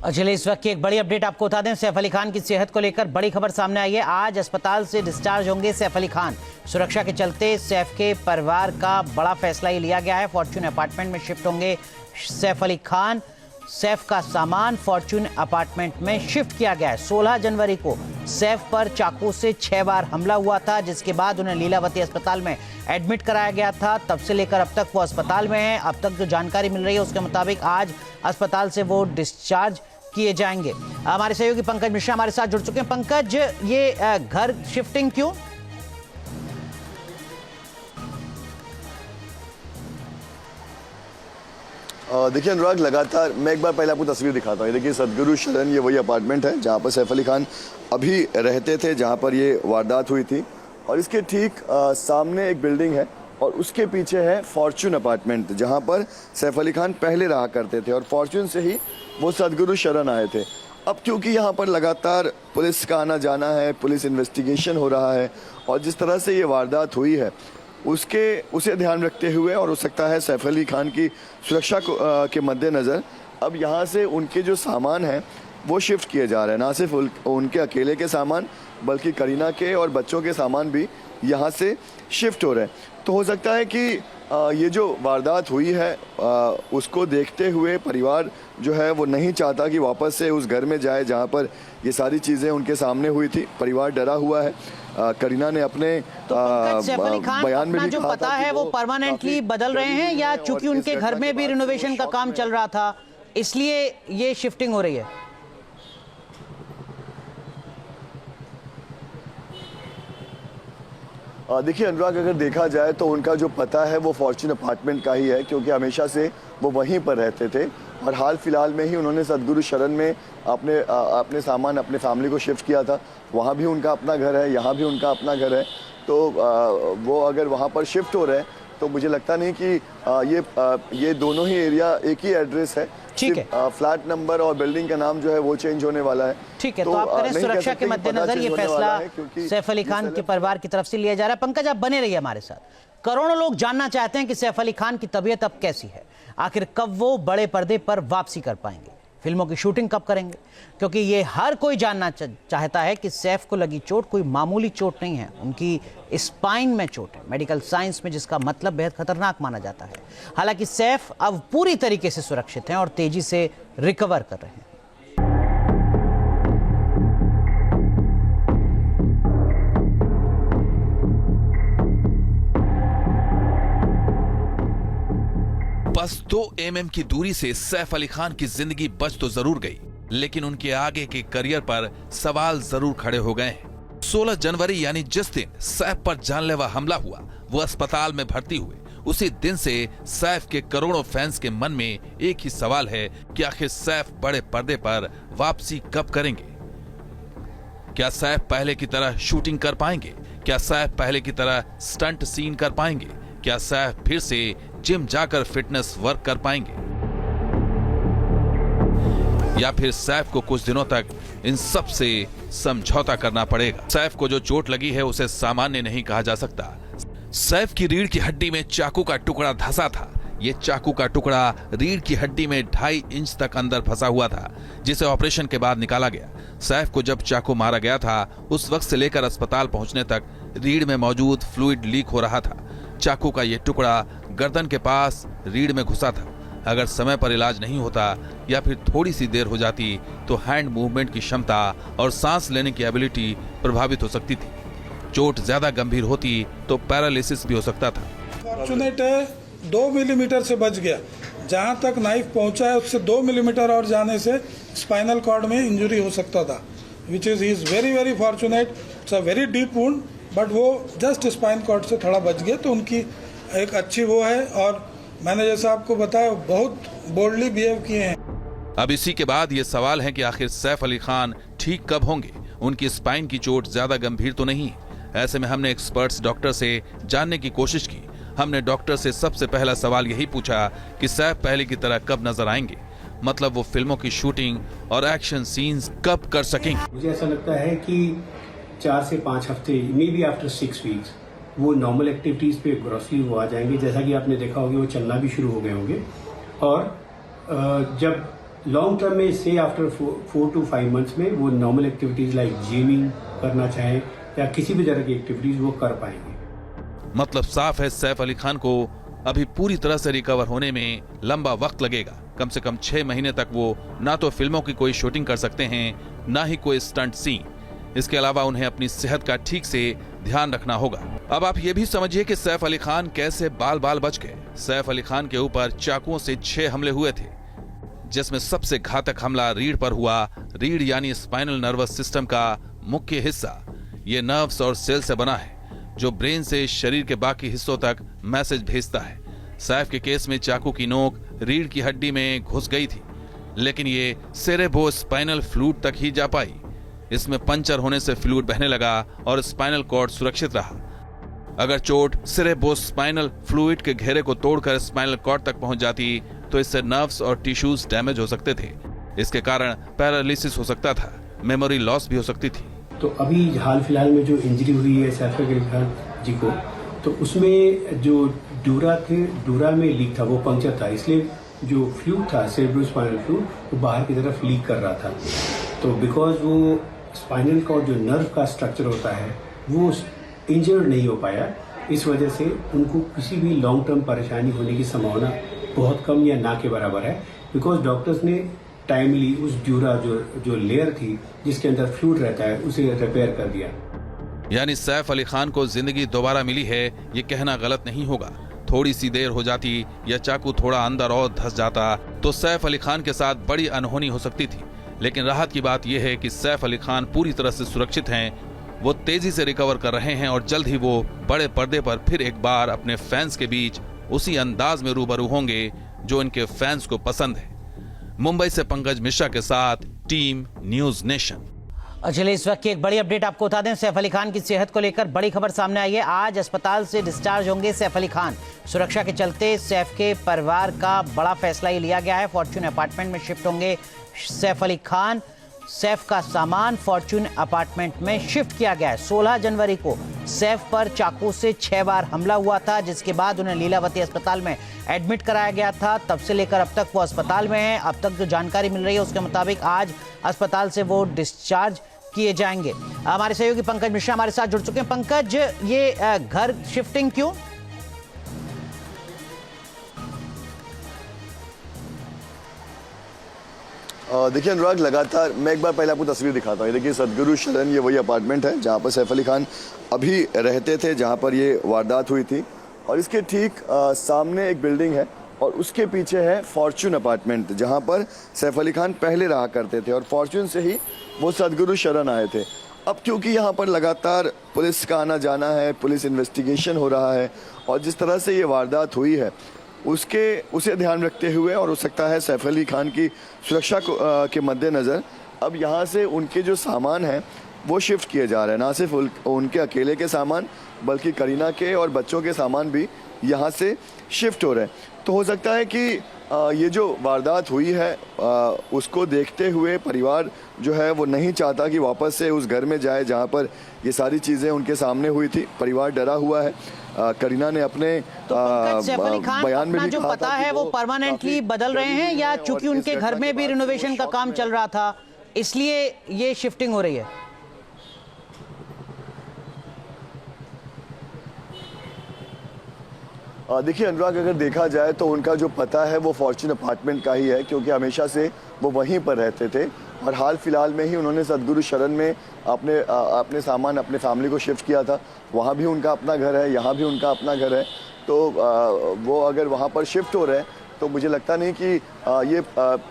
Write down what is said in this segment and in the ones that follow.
और चलिए इस वक्त की एक बड़ी अपडेट आपको बता दें। सैफ अली खान की सेहत को लेकर बड़ी खबर सामने आई है। आज अस्पताल से डिस्चार्ज होंगे सैफ अली खान। सुरक्षा के चलते सैफ के परिवार का बड़ा फैसला ये लिया गया है। फॉर्च्यून अपार्टमेंट में शिफ्ट होंगे सैफ अली खान। सैफ का सामान फॉर्च्यून अपार्टमेंट में शिफ्ट किया गया है। 16 जनवरी को सैफ पर चाकू से 6 बार हमला हुआ था, जिसके बाद उन्हें लीलावती अस्पताल में एडमिट कराया गया था। तब से लेकर अब तक वो अस्पताल में हैं। अब तक जो जानकारी मिल रही है उसके मुताबिक आज अस्पताल से वो डिस्चार्ज किए जाएंगे। हमारे सहयोगी पंकज मिश्रा हमारे साथ जुड़ चुके हैं। पंकज, ये घर शिफ्टिंग क्यों? देखिए अनुराग, लगातार मैं एक बार पहले आपको तस्वीर दिखाता हूँ। ये देखिए सदगुरु शरण, ये वही अपार्टमेंट है जहाँ पर सैफ अली खान अभी रहते थे, जहाँ पर ये वारदात हुई थी। और इसके ठीक सामने एक बिल्डिंग है और उसके पीछे है फॉर्च्यून अपार्टमेंट, जहाँ पर सैफ अली खान पहले रहा करते थे और फॉर्च्यून से ही वो सदगुरु शरण आए थे। अब क्योंकि यहाँ पर लगातार पुलिस का आना जाना है, पुलिस इन्वेस्टिगेशन हो रहा है और जिस तरह से ये वारदात हुई है उसे ध्यान रखते हुए और हो सकता है सैफ अली खान की सुरक्षा के मद्देनज़र अब यहाँ से उनके जो सामान हैं वो शिफ्ट किए जा रहे हैं। ना सिर्फ उनके अकेले के सामान बल्कि करीना के और बच्चों के सामान भी यहाँ से शिफ्ट हो रहे हैं। तो हो सकता है कि ये जो वारदात हुई है उसको देखते हुए परिवार जो है वो नहीं चाहता कि वापस से उस घर में जाए जहाँ पर ये सारी चीज़ें उनके सामने हुई थी। परिवार डरा हुआ है। करीना ने अपने बयान में भी जो पता है वो परमानेंटली बदल रहे हैं या चूंकि उनके घर में भी रिनोवेशन का काम चल रहा था इसलिए ये शिफ्टिंग हो रही है? देखिए अनुराग, अगर देखा जाए तो उनका जो पता है वो फॉर्च्यून अपार्टमेंट का ही है, क्योंकि हमेशा से वो वहीं पर रहते थे और हाल फिलहाल में ही उन्होंने सदगुरु शरण में अपने सामान अपने फैमिली को शिफ्ट किया था। वहाँ भी उनका अपना घर है, यहाँ भी उनका अपना घर है। तो वो अगर वहाँ पर शिफ्ट हो रहे हैं तो मुझे लगता नहीं कि ये दोनों ही एरिया एक ही एड्रेस है। ठीक है, फ्लैट नंबर और बिल्डिंग का नाम जो है वो चेंज होने वाला है। ठीक है, तो आप करें सुरक्षा के मद्देनजर ये फैसला सैफ अली खान के परिवार की तरफ से लिया जा रहा है। पंकज, आप बने रहिए हमारे साथ। करोड़ों लोग जानना चाहते हैं कि सैफ अली खान की तबीयत अब कैसी है, आखिर कब वो बड़े पर्दे पर वापसी कर पाएंगे, फिल्मों की शूटिंग कब करेंगे, क्योंकि ये हर कोई जानना चाहता है कि सैफ को लगी चोट कोई मामूली चोट नहीं है। उनकी स्पाइन में चोट है, मेडिकल साइंस में जिसका मतलब बेहद खतरनाक माना जाता है। हालांकि सैफ अब पूरी तरीके से सुरक्षित हैं और तेजी से रिकवर कर रहे हैं। बस 2 mm की दूरी से सैफ अली खान की जिंदगी बच तो जरूर गई, लेकिन उनके आगे के करियर पर सवाल जरूर खड़े हो गए हैं। 16 जनवरी यानी जिस दिन सैफ पर जानलेवा हमला हुआ, वो अस्पताल में भर्ती हुए, उसी दिन से सैफ के करोड़ों फैंस के मन में एक ही सवाल है कि आखिर सैफ बड़े पर्दे पर वापसी कब करेंगे। क्या सैफ पहले की तरह शूटिंग कर पाएंगे? क्या सैफ पहले की तरह स्टंट सीन कर पाएंगे? क्या सैफ फिर से जिम जाकर फिटनेस वर्क कर पाएंगे, या फिर सैफ को कुछ दिनों तक इन सब से समझौता करना पड़ेगा? सैफ को जो चोट लगी है उसे सामान्य नहीं कहा जा सकता। सैफ की रीढ़ की हड्डी में चाकू का टुकड़ा धंसा था। ये चाकू का टुकड़ा रीढ़ की हड्डी में 2.5 इंच तक अंदर फंसा हुआ था, जिसे ऑपरेशन के बाद निकाला गया। सैफ को जब चाकू मारा गया था उस वक्त से लेकर अस्पताल पहुंचने तक रीढ़ में मौजूद फ्लूइड लीक हो रहा था। चाकू का ये टुकड़ा गर्दन के पास रीढ़ में घुसा था। अगर समय पर इलाज नहीं होता या फिर थोड़ी सी देर हो जाती तो हैंड मूवमेंट की क्षमता और सांस लेने की एबिलिटी प्रभावित हो सकती थी। चोट ज्यादा गंभीर होती तो पैरालिसिस भी हो सकता था। फॉर्चुनेट है 2 मिलीमीटर से बच गया। जहां तक नाइफ पहुंचा है उससे 2 मिलीमीटर और जाने से स्पाइनल कॉर्ड में इंजरी हो सकता था, which is very very fortunate. It's a very deep wound, but वो जस्ट स्पाइन कॉर्ड से थोड़ा बच गया, तो उनकी एक अच्छी वो है। और मैंने जैसा आपको बताया बहुत बोल्डली बिहेव किए हैं। अब इसी के बाद ये सवाल है कि आखिर सैफ अली खान ठीक कब होंगे? उनकी स्पाइन की चोट ज्यादा गंभीर तो नहीं। ऐसे में हमने एक्सपर्ट्स डॉक्टर से जानने की कोशिश की। हमने डॉक्टर से सबसे पहला सवाल यही पूछा कि सैफ पहले की तरह कब नजर आएंगे, मतलब वो फिल्मों की शूटिंग और एक्शन सीन्स कब कर सकेंगे। मुझे ऐसा लगता है कि 4 से 5 हफ्ते, मे बी आफ्टर 6 वीक्स वो नॉर्मल एक्टिविटीज़ पे ग्रॉसली वो आ जाएंगे। जैसा कि आपने देखा होगा वो चलना भी शुरू हो गए होंगे। और जब लॉन्ग टर्म में से आफ्टर 4 to 5 months में वो नॉर्मल एक्टिविटीज लाइक जिमिंग करना चाहें या किसी भी तरह की एक्टिविटीज वो कर पाएंगे। मतलब साफ है सैफ अली खान को अभी पूरी तरह से रिकवर होने में लंबा वक्त लगेगा। कम से कम 6 महीने तक वो ना तो फिल्मों की कोई शूटिंग कर सकते हैं, ना ही कोई स्टंट सीन। इसके अलावा उन्हें अपनी सेहत का ठीक से ध्यान रखना होगा। अब आप ये भी समझिए कि सैफ अली खान कैसे बाल बाल बच गए। सैफ अली खान के ऊपर चाकुओं से 6 हमले हुए थे, जिसमें सबसे घातक हमला रीढ़ पर हुआ। रीढ़ यानी स्पाइनल नर्वस सिस्टम का मुख्य हिस्सा। ये नर्व्स और सेल से बना है जो ब्रेन से शरीर के बाकी हिस्सों तक मैसेज भेजता है। सैफ के केस में चाकू की नोक रीढ़ की हड्डी में घुस गई थी, लेकिन ये सेरेब्रो स्पाइनल फ्लूइड तक ही जा पाई। इसमें पंचर होने से फ्लूइड बहने लगा और स्पाइनल कॉर्ड सुरक्षित रहा। अगर चोट सेरेब्रो स्पाइनल फ्लूइड के घेरे को तोड़कर स्पाइनल कॉर्ड तक पहुंच जाती तो इससे नर्व्स और टिश्यूज डैमेज हो सकते थे। इसके कारण पैरालिसिस हो सकता था, मेमोरी लॉस भी हो सकती थी। तो अभी हाल फिलहाल में जो इंजरी हुई है सैफ अली खान जी को, तो उसमें जो डूरा में लीक था वो पंक्चर था, इसलिए जो फ्लूइड था सेरेब्रोस्पाइनल फ्लूइड वो बाहर की तरफ लीक कर रहा था। तो बिकॉज वो स्पाइनल कॉर्ड जो नर्व का स्ट्रक्चर होता है वो इंजर्ड नहीं हो पाया, इस वजह से उनको किसी भी लॉन्ग टर्म परेशानी होने की संभावना बहुत कम या ना के बराबर है। बिकॉज डॉक्टर्स ने टाइमली उस ड्यूरा जो लेयर थी जिसके अंदर फ्लूइड रहता है उसे रिपेयर कर दिया। यानी सैफ अली खान को जिंदगी दोबारा मिली है, ये कहना गलत नहीं होगा। थोड़ी सी देर हो जाती या चाकू थोड़ा अंदर और धंस जाता तो सैफ अली खान के साथ बड़ी अनहोनी हो सकती थी। लेकिन राहत की बात यह है कि सैफ अली खान पूरी तरह से सुरक्षित हैं। वो तेजी से रिकवर कर रहे हैं और जल्द ही वो बड़े पर्दे पर फिर एक बार अपने फैंस के बीच उसी अंदाज में रूबरू होंगे जो इनके फैंस को पसंद है। मुंबई से पंकज मिश्रा के साथ टीम न्यूज नेशन। चलिए इस वक्त की एक बड़ी अपडेट आपको बता दें। सैफ अली खान की सेहत को लेकर बड़ी खबर सामने आई है। आज अस्पताल से डिस्चार्ज होंगे सैफ अली खान। सुरक्षा के चलते सैफ के परिवार का बड़ा फैसला ये लिया गया है। फॉर्च्यून अपार्टमेंट में शिफ्ट होंगे सैफ अली खान। सैफ का सामान फॉर्च्यून अपार्टमेंट में शिफ्ट किया गया है। 16 जनवरी को सैफ पर चाकू से 6 बार हमला हुआ था, जिसके बाद उन्हें लीलावती अस्पताल में एडमिट कराया गया था। तब से लेकर अब तक वो अस्पताल में हैं। अब तक जो जानकारी मिल रही है उसके मुताबिक आज अस्पताल से वो डिस्चार्ज किए जाएंगे। हमारे सहयोगी पंकज मिश्रा हमारे साथ जुड़ चुके हैं। पंकज, ये घर शिफ्टिंग क्यों? देखिए अनुराग, लगातार मैं एक बार पहले आपको तस्वीर दिखाता हूँ। ये देखिए सदगुरु शरण, ये वही अपार्टमेंट है जहाँ पर सैफ अली खान अभी रहते थे, जहाँ पर ये वारदात हुई थी। और इसके ठीक सामने एक बिल्डिंग है और उसके पीछे है फॉर्च्यून अपार्टमेंट, जहाँ पर सैफ अली खान पहले रहा करते थे और फॉर्च्यून से ही वो सदगुरु शरण आए थे। अब क्योंकि यहाँ पर लगातार पुलिस का आना जाना है, पुलिस इन्वेस्टिगेशन हो रहा है और जिस तरह से ये वारदात हुई है उसे ध्यान रखते हुए और हो सकता है सैफ अली खान की सुरक्षा के मद्देनज़र अब यहाँ से उनके जो सामान हैं वो शिफ्ट किए जा रहे हैं। ना सिर्फ उनके अकेले के सामान बल्कि करीना के और बच्चों के सामान भी यहाँ से शिफ्ट हो रहे हैं। तो हो सकता है कि ये जो वारदात हुई है उसको देखते हुए परिवार जो है वो नहीं चाहता कि वापस से उस घर में जाए जहाँ पर ये सारी चीज़ें उनके सामने हुई थी। परिवार डरा हुआ है। करीना ने अपने बयान में भी जो पता है वो परमानेंटली बदल रहे हैं या चूंकि उनके घर में भी रिनोवेशन का काम चल रहा था इसलिए ये शिफ्टिंग हो रही है? देखिए अनुराग, अगर देखा जाए तो उनका जो पता है वो फॉर्च्यून अपार्टमेंट का ही है, क्योंकि हमेशा से वो वहीं पर रहते थे और हाल फिलहाल में ही उन्होंने सदगुरु शरण में अपने सामान अपने फैमिली को शिफ्ट किया था। वहाँ भी उनका अपना घर है, यहाँ भी उनका अपना घर है। तो वो अगर वहाँ पर शिफ्ट हो रहे हैं तो मुझे लगता नहीं कि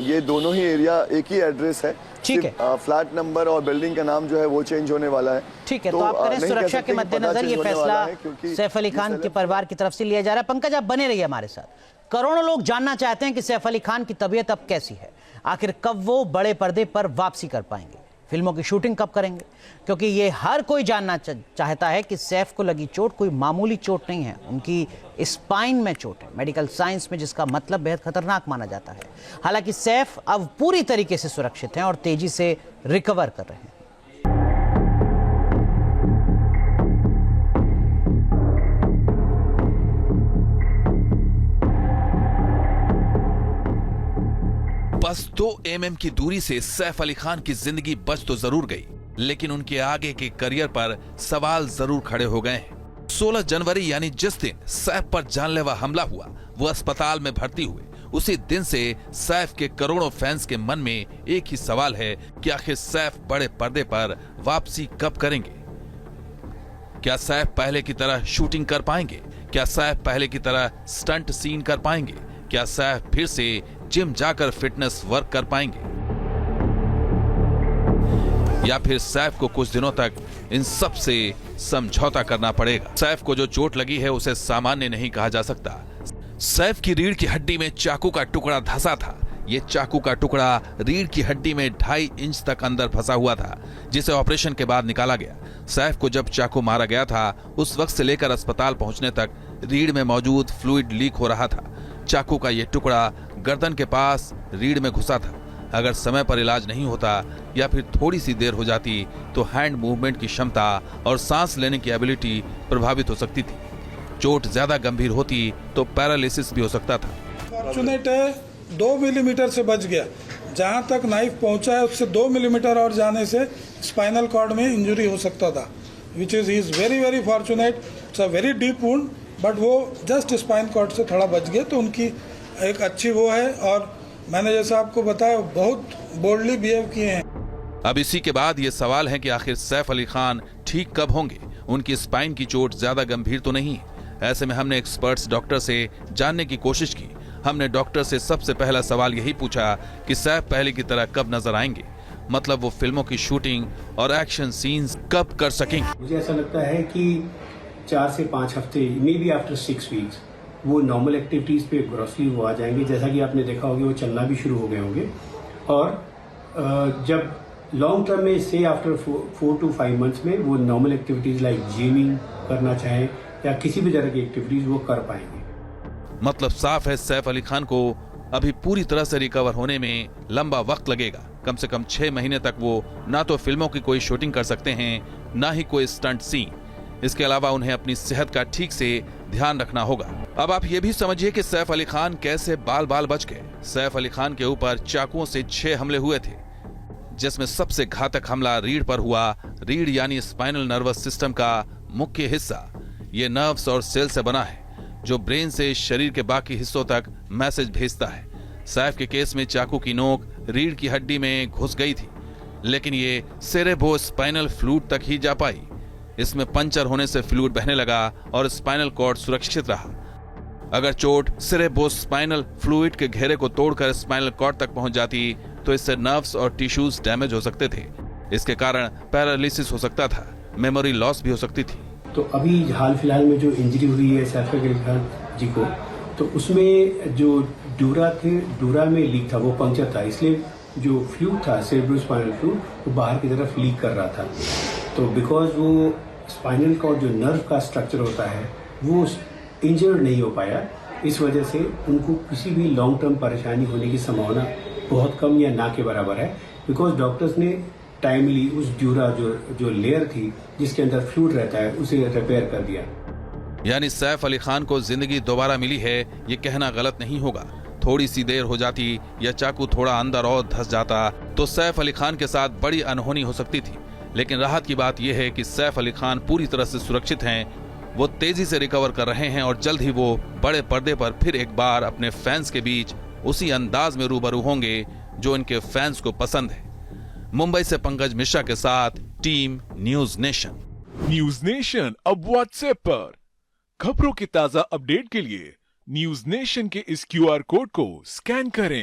ये दोनों ही एरिया एक ही एड्रेस है। ठीक है, फ्लैट नंबर और बिल्डिंग का नाम जो है वो चेंज होने वाला है। ठीक है, तो आप करें सुरक्षा के मद्देनजर ये फैसला सैफ अली खान के परिवार की तरफ से लिया जा रहा है। पंकज, आप बने रहिए हमारे साथ। करोड़ों लोग जानना चाहते हैं कि सैफ अली खान की तबीयत अब कैसी है, आखिर कब वो बड़े पर्दे पर वापसी कर पाएंगे, फिल्मों की शूटिंग कब करेंगे, क्योंकि ये हर कोई जानना चाहता है कि सैफ को लगी चोट कोई मामूली चोट नहीं है, उनकी स्पाइन में चोट है, मेडिकल साइंस में जिसका मतलब बेहद खतरनाक माना जाता है। हालांकि सैफ अब पूरी तरीके से सुरक्षित हैं और तेजी से रिकवर कर रहे हैं। बस 2 mm की दूरी से सैफ अली खान की जिंदगी बच तो जरूर गई, लेकिन उनके आगे के करियर पर सवाल जरूर खड़े हो गए हैं। 16 जनवरी यानी जिस दिन सैफ पर जानलेवा हमला हुआ, वो अस्पताल में भर्ती हुए। उसी दिन से सैफ के करोड़ों फैंस के मन में एक ही सवाल है कि आखिर सैफ बड़े पर्दे पर वापसी कब करेंगे। क्या सैफ पहले की तरह शूटिंग कर पाएंगे? क्या सैफ पहले की तरह स्टंट सीन कर पाएंगे? क्या सैफ फिर से जिम जाकर फिटनेस वर्क कर पाएंगे? या फिर सैफ को कुछ दिनों तक इन सब से समझौता करना पड़ेगा? सैफ को जो चोट लगी है उसे सामान्य नहीं कहा जा सकता। सैफ की रीढ़ की हड्डी में चाकू का टुकड़ा धंसा था। ये चाकू का टुकड़ा रीढ़ की हड्डी में 2.5 इंच तक अंदर फंसा हुआ था, जिसे ऑपरेशन के बाद निकाला गया। सैफ को जब चाकू मारा गया था, उस वक्त से लेकर अस्पताल पहुंचने तक रीढ़ में मौजूद फ्लूइड लीक हो रहा था। चाकू का ये टुकड़ा गर्दन के पास रीढ़ में घुसा था। अगर समय पर इलाज नहीं होता या फिर थोड़ी सी देर हो जाती तो हैंड मूवमेंट की क्षमता और सांस लेने की एबिलिटी प्रभावित हो सकती थी। चोट ज्यादा गंभीर होती तो पैरालिसिस भी हो सकता था। फॉर्चुनेट है 2 मिलीमीटर से बच गया। जहां तक नाइफ पहुंचा है उससे 2 मिलीमीटर और जाने से स्पाइनल कॉर्ड में इंजरी हो सकता था, which is very very fortunate. It's a very deep wound, but वो जस्ट स्पाइन कॉर्ड से थोड़ा बच गया, तो उनकी एक अच्छी वो है। और मैंने जैसा आपको बताया, बहुत बोल्डली बिहेव किए हैं। अब इसी के बाद ये सवाल है कि आखिर सैफ अली खान ठीक कब होंगे? उनकी स्पाइन की चोट ज्यादा गंभीर तो नहीं। ऐसे में हमने एक्सपर्ट्स डॉक्टर से जानने की कोशिश की। हमने डॉक्टर से सबसे पहला सवाल यही पूछा कि सैफ पहले की तरह कब नजर आएंगे, मतलब वो फिल्मों की शूटिंग और एक्शन सीन्स कब कर सकेंगे। मुझे ऐसा लगता है कि 4 से 5 हफ्ते, मे बी आफ्टर 6 वीक्स, वो नॉर्मल एक्टिविटीज पे ग्रॉसली वो आ जाएंगे। जैसा कि आपने देखा होगा, वो चलना भी शुरू हो गए होंगे। और जब लॉन्ग टर्म में से आफ्टर 4 to 5 मंथ्स में वो नॉर्मल एक्टिविटीज लाइक जिमिंग करना चाहें या किसी भी तरह की एक्टिविटीज वो कर पाएंगे। मतलब साफ है, सैफ अली खान को अभी पूरी तरह से रिकवर होने में लंबा वक्त लगेगा। कम से कम 6 महीने तक वो ना तो फिल्मों की कोई शूटिंग कर सकते हैं, ना ही कोई स्टंट सीन। इसके अलावा उन्हें अपनी सेहत का ठीक से ध्यान रखना होगा। अब आप ये भी समझिए कि सैफ अली खान कैसे बाल बाल बच गए। सैफ अली खान के ऊपर चाकुओं से 6 हमले हुए थे, जिसमें सबसे घातक हमला रीढ़ पर हुआ। रीढ़ यानी स्पाइनल नर्वस सिस्टम का मुख्य हिस्सा। ये नर्व्स और सेल से बना है, जो ब्रेन से शरीर के बाकी हिस्सों तक मैसेज भेजता है। सैफ के केस में चाकू की नोक रीढ़ की हड्डी में घुस गई थी, लेकिन ये सेरेब्रो स्पाइनल फ्लूइड तक ही जा पाई। इसमें पंचर होने से फ्लूइड बहने लगा और स्पाइनल कॉर्ड सुरक्षित रहा। अगर चोट सेरेब्रो स्पाइनल फ्लूइड के घेरे को तोड़कर स्पाइनल कॉर्ड तक पहुंच जाती तो इससे नर्व्स और टिश्यूज डैमेज हो सकते थे। इसके कारण पैरालिसिस हो सकता था, मेमोरी लॉस भी हो सकती थी। तो अभी हाल फिलहाल में जो इंजरी हुई है सैफ अली खान जी को, तो उसमें जो डूरा में लीक था, वो पंक्चर था। इसलिए जो फ्लूइड था, सेरेब्रोस्पाइनल फ्लूइड, वो बाहर की तरफ लीक कर रहा था। तो बिकॉज वो स्पाइनल कॉर्ड जो नर्व का स्ट्रक्चर होता है वो इंजर्ड नहीं हो पाया, इस वजह से उनको किसी भी लॉन्ग टर्म परेशानी होने की संभावना बहुत कम या ना के बराबर है। बिकॉज डॉक्टर्स ने टाइमली उस ड्यूरा जो लेयर थी जिसके अंदर फ्लूइड रहता है, उसे रिपेयर कर दिया। यानी सैफ अली खान को जिंदगी दोबारा मिली है, ये कहना गलत नहीं होगा। थोड़ी सी देर हो जाती या चाकू थोड़ा अंदर और धंस जाता तो सैफ अली खान के साथ बड़ी अनहोनी हो सकती थी। लेकिन राहत की बात यह है कि सैफ अली खान पूरी तरह से सुरक्षित हैं। वो तेजी से रिकवर कर रहे हैं और जल्द ही वो बड़े पर्दे पर फिर एक बार अपने फैंस के बीच उसी अंदाज में रूबरू होंगे जो इनके फैंस को पसंद है। मुंबई से पंकज मिश्रा के साथ team news nation. News nation अब व्हाट्सएप पर खबरों की ताजा अपडेट के लिए न्यूज नेशन के इस QR कोड को स्कैन करें।